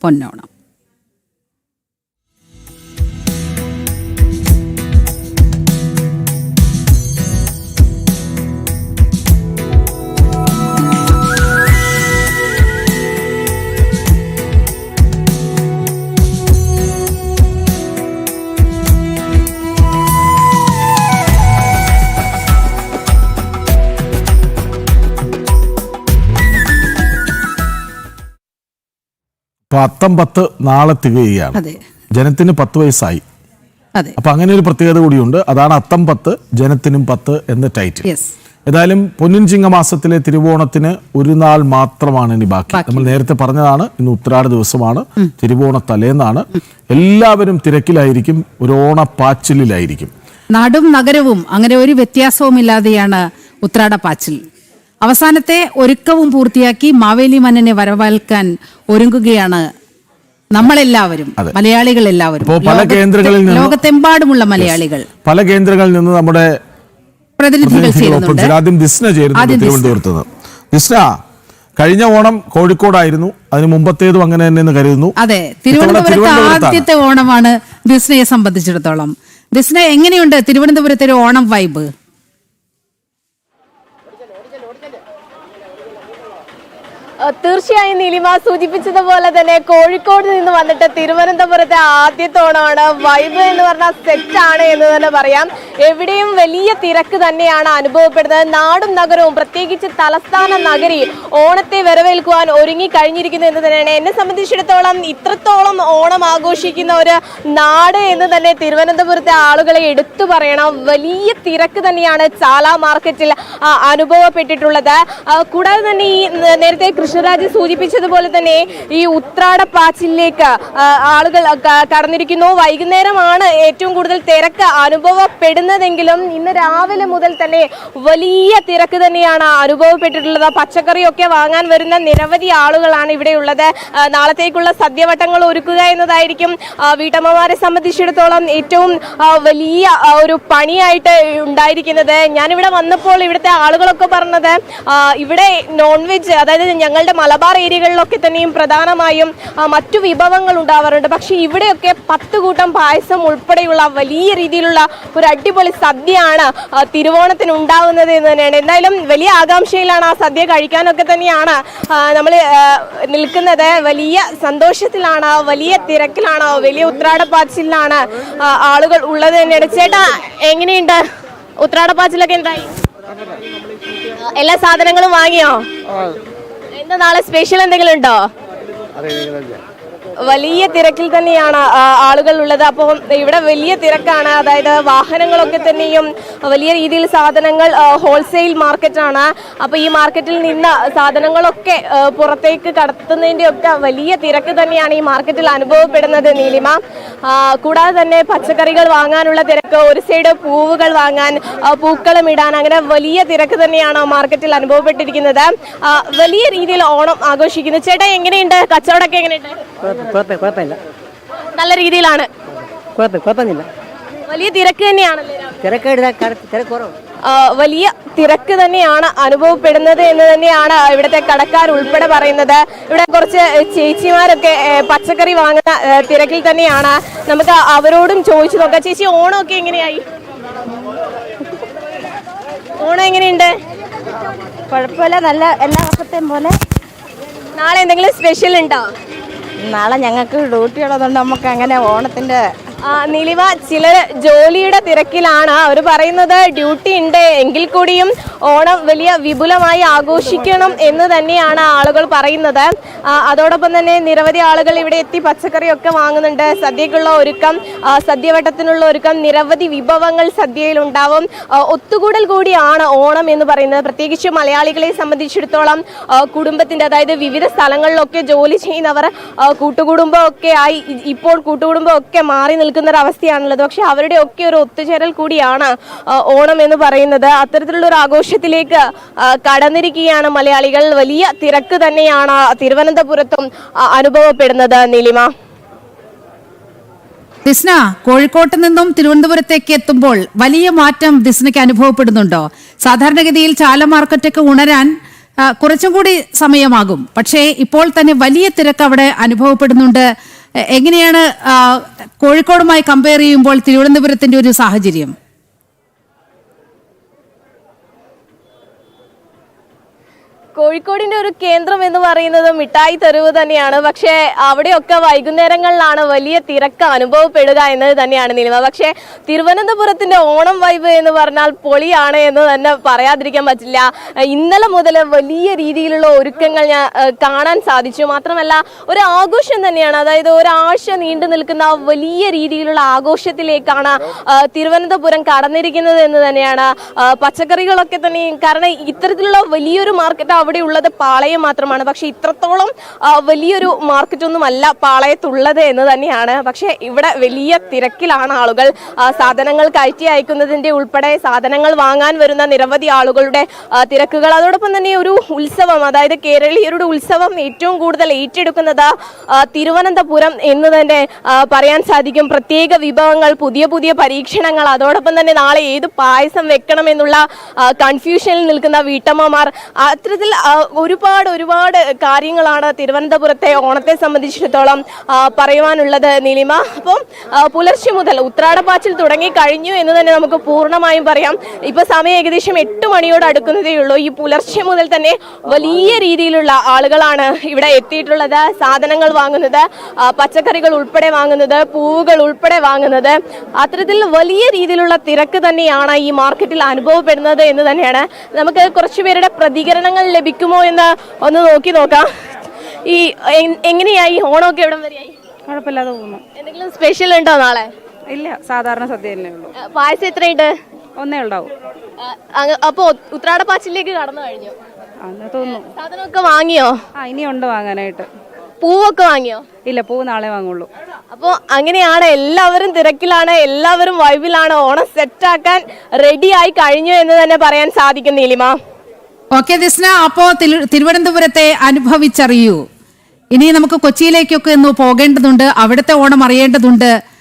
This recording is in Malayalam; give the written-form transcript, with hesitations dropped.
പൊന്നോണം. അത്തം 10 നാളെ തികയുകയാണ്. ജനത്തിന് 10 വയസ്സായി. അപ്പൊ അങ്ങനെ ഒരു പ്രത്യേകത കൂടിയുണ്ട്. അതാണ് അത്തം 10 ജനത്തിനും 10 എന്ന ടൈറ്റിൽ. ഏതായാലും പൊന്നിൻ ചിങ്ങമാസത്തിലെ തിരുവോണത്തിന് ഒരു നാൾ മാത്രമാണ് ഇനി ബാക്കി. നമ്മൾ നേരത്തെ പറഞ്ഞതാണ്, ഇന്ന് ഉത്രാട ദിവസമാണ്, തിരുവോണ തലേന്നാണ്. എല്ലാവരും തിരക്കിലായിരിക്കും, ഒരു ഓണപ്പാച്ചിലായിരിക്കും. നാടും നഗരവും അങ്ങനെ ഒരു വ്യത്യാസവുമില്ലാതെയാണ് ഉത്രാടപ്പാച്ചിൽ. അവസാനത്തെ ഒരുക്കവും പൂർത്തിയാക്കി മാവേലി മന്നനെ വരവേൽക്കാൻ ഒരുങ്ങുകയാണ് നമ്മളെല്ലാവരും, മലയാളികൾ എല്ലാവരും. പല കേന്ദ്രങ്ങളിൽ നിന്ന്, ലോകത്തെമ്പാടുമുള്ള മലയാളികൾ, പല കേന്ദ്രങ്ങളിൽ നിന്ന് നമ്മുടെ പ്രതിനിധികൾ ചേരുന്നുണ്ട്. ആദ്യം ദിസ്ന ചേരുന്നുണ്ട് തിരുവനന്തപുരത്ത് നിന്ന്. ദിസ്ന, കഴിഞ്ഞ ഓണം കോഴിക്കോടായിരുന്നു, അതിന് മുമ്പത്തേതും അങ്ങനെ തന്നെ കരുതുന്നു. അതെ, തിരുവനന്തപുരത്ത് ആദ്യത്തെ ഓണമാണ് ദിസ്നയെ സംബന്ധിച്ചിടത്തോളം. ദിസ്ന, എങ്ങനെയുണ്ട് തിരുവനന്തപുരത്തെ ഒരു ഓണം വൈബ്? തീർച്ചയായും നീലിമ സൂചിപ്പിച്ചതുപോലെ തന്നെ കോഴിക്കോട് നിന്ന് വന്നിട്ട് തിരുവനന്തപുരത്തെ ആദ്യത്തെ ഓണമാണ്. വൈബ് എന്ന് പറഞ്ഞാൽ സെറ്റാണ് എന്ന് തന്നെ പറയാം. എവിടെയും വലിയ തിരക്ക് തന്നെയാണ് അനുഭവപ്പെടുന്നത്. നാടും നഗരവും, പ്രത്യേകിച്ച് തലസ്ഥാന നഗരി ഓണത്തെ വരവേൽക്കുവാൻ ഒരുങ്ങി കഴിഞ്ഞിരിക്കുന്നു എന്ന് തന്നെയാണ്. എന്നെ സംബന്ധിച്ചിടത്തോളം ഇത്രത്തോളം ഓണം ആഘോഷിക്കുന്ന ഒരു നാട് എന്ന് തന്നെ തിരുവനന്തപുരത്തെ ആളുകളെ എടുത്തു പറയണം. വലിയ തിരക്ക് തന്നെയാണ് ചാല മാർക്കറ്റിൽ അനുഭവപ്പെട്ടിട്ടുള്ളത്. കൂടാതെ തന്നെ ഈ നേരത്തെ കൃഷ്ണരാജ് സൂചിപ്പിച്ചതുപോലെ തന്നെ ഈ ഉത്രാടപ്പാച്ചിലേക്ക് ആളുകൾ കടന്നിരിക്കുന്നു. വൈകുന്നേരമാണ് ഏറ്റവും കൂടുതൽ തിരക്ക് അനുഭവപ്പെടുന്നതെങ്കിലും ഇന്ന് രാവിലെ മുതൽ തന്നെ വലിയ തിരക്ക് തന്നെയാണ് അനുഭവപ്പെട്ടിട്ടുള്ളത്. പച്ചക്കറിയൊക്കെ വാങ്ങാൻ വരുന്ന നിരവധി ആളുകളാണ് ഇവിടെ ഉള്ളത്. നാളത്തേക്കുള്ള സദ്യവട്ടങ്ങൾ ഒരുക്കുക എന്നതായിരിക്കും വീട്ടമ്മമാരെ സംബന്ധിച്ചിടത്തോളം ഏറ്റവും വലിയ ഒരു പണിയായിട്ട് ഉണ്ടായിരിക്കുന്നത്. ഞാനിവിടെ വന്നപ്പോൾ ഇവിടുത്തെ ആളുകളൊക്കെ പറഞ്ഞത് ഇവിടെ നോൺ വെജ്, അതായത് ഞങ്ങളുടെ മലബാർ ഏരിയകളിലൊക്കെ തന്നെയും പ്രധാനമായും മറ്റു വിഭവങ്ങൾ ഉണ്ടാവാറുണ്ട്. പക്ഷെ ഇവിടെയൊക്കെ 10 കൂട്ടം പായസം ഉൾപ്പെടെയുള്ള വലിയ രീതിയിലുള്ള ഒരു അടിപൊളി സദ്യയാണ് തിരുവോണത്തിന് ഉണ്ടാവുന്നത് എന്ന് തന്നെയാണ്. എന്തായാലും വലിയ ആകാംക്ഷയിലാണ് ആ സദ്യ കഴിക്കാനൊക്കെ തന്നെയാണ് നമ്മൾ നിൽക്കുന്നത്. വലിയ സന്തോഷത്തിലാണ്, വലിയ തിരക്കിലാണ്, വലിയ ഉത്രാടപ്പാച്ചിലാണ് ആളുകൾ ഉള്ളത് തന്നെയാണ്. ചേട്ടാ, എങ്ങനെയുണ്ട് ഉത്രാടപ്പാച്ചിലൊക്കെ? എന്തായി? എല്ലാ സാധനങ്ങളും വാങ്ങിയോ? എന്താ നാളെ സ്പെഷ്യൽ എന്തെങ്കിലും ഉണ്ടോ? വലിയ തിരക്കിൽ തന്നെയാണ് ആളുകൾ ഉള്ളത്. അപ്പോൾ ഇവിടെ വലിയ തിരക്കാണ്. അതായത് വാഹനങ്ങളൊക്കെ തന്നെയും വലിയ രീതിയിൽ സാധനങ്ങൾ, ഹോൾസെയിൽ മാർക്കറ്റാണ്. അപ്പോൾ ഈ മാർക്കറ്റിൽ നിന്ന് സാധനങ്ങളൊക്കെ പുറത്തേക്ക് കടത്തുന്നതിൻ്റെ ഒക്കെ വലിയ തിരക്ക് തന്നെയാണ് ഈ മാർക്കറ്റിൽ അനുഭവപ്പെടുന്നത് നീലിമ. കൂടാതെ തന്നെ പച്ചക്കറികൾ വാങ്ങാനുള്ള തിരക്ക്, ഒരു സൈഡ് പൂവുകൾ വാങ്ങാൻ, പൂക്കളം ഇടാൻ, അങ്ങനെ വലിയ തിരക്ക് തന്നെയാണ് മാർക്കറ്റിൽ അനുഭവപ്പെട്ടിരിക്കുന്നത്. വലിയ രീതിയിൽ ഓണം ആഘോഷിക്കുന്നു. ചേട്ടാ, എങ്ങനെയുണ്ട് കച്ചവടമൊക്കെ? എങ്ങനെയുണ്ട്? നല്ല രീതിയിലാണ്. വലിയ തിരക്ക് തന്നെയാണല്ലേ? വലിയ തിരക്ക് തന്നെയാണ് അനുഭവപ്പെടുന്നത് എന്ന് തന്നെയാണ് ഇവിടുത്തെ കടക്കാർ ഉൾപ്പെടെ പറയുന്നത്. ഇവിടെ കുറച്ച് ചേച്ചിമാരൊക്കെ പച്ചക്കറി വാങ്ങുന്ന തിരക്കിൽ തന്നെയാണ്. നമുക്ക് അവരോടും ചോദിച്ചു നോക്കാം. ചേച്ചി, ഓണമൊക്കെ എങ്ങനെയായി? ഓണം എങ്ങനെയുണ്ട്? കുഴപ്പമില്ല, നല്ല എല്ലാ വർഷത്തെയും പോലെ. നാളെ എന്തെങ്കിലും സ്പെഷ്യൽ ഉണ്ടോ? നാളെ ഞങ്ങൾക്ക് ഡ്യൂട്ടി ഉള്ളതുകൊണ്ട് നമുക്ക് അങ്ങനെ ഓണത്തിന്റെ നീലിമ, ചിലർ ജോലിയുടെ തിരക്കിലാണ്. അവർ പറയുന്നത് ഡ്യൂട്ടി ഉണ്ട് എങ്കിൽ കൂടിയും ഓണം വലിയ വിപുലമായി ആഘോഷിക്കണം എന്ന് തന്നെയാണ് ആളുകൾ പറയുന്നത്. അതോടൊപ്പം തന്നെ നിരവധി ആളുകൾ ഇവിടെ എത്തി പച്ചക്കറിയൊക്കെ വാങ്ങുന്നുണ്ട്. സദ്യക്കുള്ള ഒരുക്കം, സദ്യവട്ടത്തിനുള്ള ഒരുക്കം, നിരവധി വിഭവങ്ങൾ സദ്യയിൽ ഉണ്ടാവും. ഒത്തുകൂടൽ കൂടിയാണ് ഓണം എന്ന് പറയുന്നത്. പ്രത്യേകിച്ച് മലയാളികളെ സംബന്ധിച്ചിടത്തോളം കുടുംബത്തിന്റെ, അതായത് വിവിധ സ്ഥലങ്ങളിലൊക്കെ ജോലി ചെയ്യുന്നവർ കൂട്ടുകുടുംബമൊക്കെ ആയി ഇപ്പോൾ കൂട്ടുകുടുംബമൊക്കെ മാറി നിൽക്കുന്ന ഒരു അവസ്ഥയാണുള്ളത്. പക്ഷെ അവരുടെ ഒക്കെ ഒരു ഒത്തുചേരൽ കൂടിയാണ് ഓണം എന്ന് പറയുന്നത്. അത്തരത്തിലുള്ള ഒരു ആഘോഷത്തിലേക്ക് കടന്നിരിക്കുകയാണ് മലയാളികൾ. വലിയ തിരക്ക് തന്നെയാണ് തിരുവനന്തപുരത്തും അനുഭവപ്പെടുന്നത്. നീലിമ, ദിസ്ന, കോഴിക്കോട്ട് നിന്നും തിരുവനന്തപുരത്തേക്ക് എത്തുമ്പോൾ വലിയ മാറ്റം ദിസ്നയ്ക്ക് അനുഭവപ്പെടുന്നുണ്ടോ? സാധാരണഗതിയിൽ ചാല മാർക്കറ്റൊക്കെ ഉണരാൻ കുറച്ചും കൂടി സമയമാകും. പക്ഷേ ഇപ്പോൾ തന്നെ വലിയ തിരക്ക് അവിടെ അനുഭവപ്പെടുന്നുണ്ട്. എങ്ങനെയാണ് കോഴിക്കോടുമായി കമ്പയർ ചെയ്യുമ്പോൾ തിരുവനന്തപുരത്തിന്റെ ഒരു സാഹചര്യം? കോഴിക്കോടിന്റെ ഒരു കേന്ദ്രം എന്ന് പറയുന്നത് മിഠായി തെരുവ് തന്നെയാണ്. പക്ഷേ അവിടെയൊക്കെ വൈകുന്നേരങ്ങളിലാണ് വലിയ തിരക്ക് അനുഭവപ്പെടുക എന്നത് തന്നെയാണ് നീലിമ. പക്ഷേ തിരുവനന്തപുരത്തിന്റെ ഓണം വൈബ് എന്ന് പറഞ്ഞാൽ പൊളിയാണ് എന്ന് തന്നെ പറയാതിരിക്കാൻ പറ്റില്ല. ഇന്നലെ മുതൽ വലിയ രീതിയിലുള്ള ഒരുക്കങ്ങൾ ഞാൻ കാണാൻ സാധിച്ചു. മാത്രമല്ല ഒരു ആഘോഷം തന്നെയാണ്. അതായത് ഒരാഴ്ച നീണ്ടു നിൽക്കുന്ന വലിയ രീതിയിലുള്ള ആഘോഷത്തിലേക്കാണ് തിരുവനന്തപുരം കടന്നിരിക്കുന്നത് എന്ന് തന്നെയാണ്. പച്ചക്കറികളൊക്കെ തന്നെ, കാരണം ഇത്തരത്തിലുള്ള വലിയൊരു മാർക്കറ്റ് അവിടെ ഉള്ളത് പാളയം മാത്രമാണ്. പക്ഷെ ഇത്രത്തോളം വലിയൊരു മാർക്കറ്റ് ഒന്നും അല്ല പാളയത്തുള്ളത് എന്ന് തന്നെയാണ്. പക്ഷെ ഇവിടെ വലിയ തിരക്കിലാണ് ആളുകൾ. സാധനങ്ങൾ കയറ്റി അയക്കുന്നതിന്റെ ഉൾപ്പെടെ സാധനങ്ങൾ വാങ്ങാൻ വരുന്ന നിരവധി ആളുകളുടെ തിരക്കുകൾ. അതോടൊപ്പം തന്നെ ഒരു ഉത്സവം, അതായത് കേരളീയരുടെ ഉത്സവം ഏറ്റവും കൂടുതൽ ഏറ്റെടുക്കുന്നത് തിരുവനന്തപുരം എന്ന് തന്നെ പറയാൻ സാധിക്കും. പ്രത്യേക വിഭവങ്ങൾ, പുതിയ പുതിയ പരീക്ഷണങ്ങൾ, അതോടൊപ്പം തന്നെ നാളെ ഏത് പായസം വെക്കണം എന്നുള്ള കൺഫ്യൂഷനിൽ നിൽക്കുന്ന വീട്ടമ്മമാർ, അത്തരത്തിൽ ഒരുപാട് കാര്യങ്ങളാണ് തിരുവനന്തപുരത്തെ ഓണത്തെ സംബന്ധിച്ചിടത്തോളം പറയുവാനുള്ളത് നീലിമ. അപ്പം പുലർച്ചെ മുതൽ ഉത്രാടപ്പാച്ചിൽ തുടങ്ങി കഴിഞ്ഞു എന്ന് തന്നെ നമുക്ക് പൂർണ്ണമായും പറയാം. ഇപ്പൊ സമയം ഏകദേശം 8 മണിയോട് അടുക്കുന്നതേ ഉള്ളൂ. ഈ പുലർച്ചെ മുതൽ തന്നെ വലിയ രീതിയിലുള്ള ആളുകളാണ് ഇവിടെ എത്തിയിട്ടുള്ളത്. സാധനങ്ങൾ വാങ്ങുന്നത്, പച്ചക്കറികൾ ഉൾപ്പെടെ വാങ്ങുന്നത്, പൂവുകൾ ഉൾപ്പെടെ വാങ്ങുന്നത്, അത്തരത്തിൽ വലിയ രീതിയിലുള്ള തിരക്ക് തന്നെയാണ് ഈ മാർക്കറ്റിൽ അനുഭവപ്പെടുന്നത് എന്ന് തന്നെയാണ്. നമുക്ക് കുറച്ചുപേരുടെ പ്രതികരണങ്ങൾ ലഭിക്കുമോ എന്ന് ഒന്ന് നോക്കാം. ഈ എങ്ങനെയായി ഓണമൊക്കെ എവിടം വരെയായി? കുഴപ്പമില്ലാതെ പോകുന്നു. എന്തെങ്കിലും സ്പെഷ്യൽ ഉണ്ടോ നാളെ? ഇല്ല, സാധാരണ സദ്യ തന്നെ ഉള്ളൂ. പായസം എത്രയുണ്ട്? ഒന്നേ ഉണ്ടാവും. അപ്പൊ ഉത്രാടപ്പാച്ചിലേക്ക് കടന്നു കഴിഞ്ഞു തോന്നുന്നു. സാധനമൊക്കെ വാങ്ങിയോ? ഇനി ഉണ്ട് വാങ്ങാനായിട്ട്. പൂവൊക്കെ വാങ്ങിയോ? ഇല്ല, പൂവ് നാളെ വാങ്ങുള്ളൂ. അപ്പോൾ അങ്ങനെയാണ്, എല്ലാവരും തിരക്കിലാണ്, എല്ലാവരും വൈബിലാണ്. ഓണം സെറ്റാക്കാൻ റെഡി ആയി കഴിഞ്ഞു എന്ന് തന്നെ പറയാൻ സാധിക്കും നീലിമ. ഓക്കെ ദിസ്ന, അപ്പോ തിരുവനന്തപുരത്തെ അനുഭവിച്ചറിയൂ. ഇനി നമുക്ക് കൊച്ചിയിലേക്കൊക്കെ ഒന്ന് പോകേണ്ടതുണ്ട്, അവിടുത്തെ ഓണം അറിയേണ്ടതുണ്ട്.